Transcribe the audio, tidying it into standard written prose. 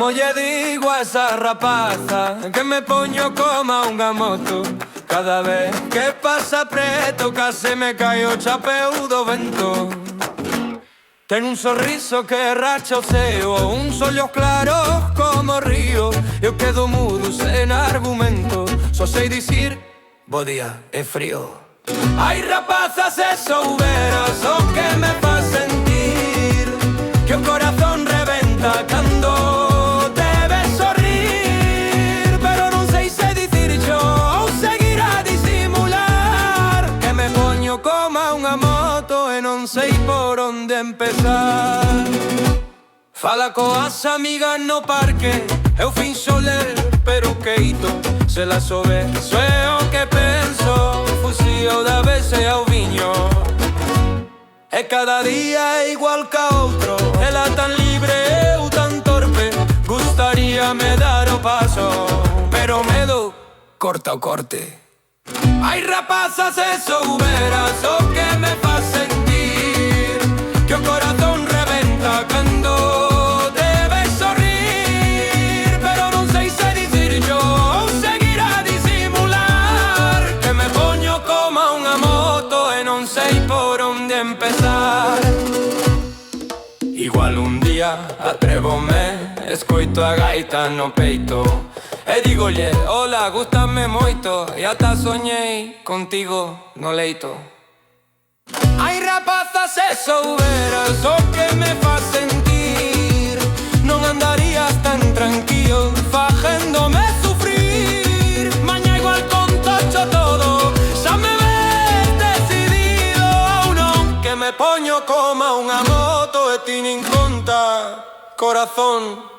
Como lle digo a esa rapaza que me poño como unha moto. Cada vez que pasa preto case me cae o chapeu do vento. Ten un sorriso que racha o ceo, uns ollos claros como río. Eu quedo mudo sen argumento, só sei dicir bo día, é frío. Ai rapaza, se souberas o que me faz sentir, que o corazón reventa cando te ves sorrir. Pero non sei se dicir yo ou seguir a disimular, que me poño como unha moto e non sei por onde empezar. Fala coas amigas no parque, eu finxo ler, pero queito se la sobe, é o que penso. Fusío da vez e ao viño, e cada día é igual ca outro. Ela tan libre, eu tan torpe, gustaríame dar o paso, pero medo corta o corte. Ai rapaza, se souberas o que me faz sentir, que o corazón reventa cando te ves sorrir. Pero non sei se dicir yo ou seguir a disimular, que me poño como unha moto e non sei por onde empezar. Igual un día atrévome, escoito a gaita no peito e dígolle, hola, gústame moito, e ata soñei contigo no leito. Ai rapaza, se souberas o que me faz sentir, non andarías tan tranquilo facéndome sufrir. Maña igual contacho todo, xa me ves decidido ou non, que me poño como unha moto e ti nin conta, corazón.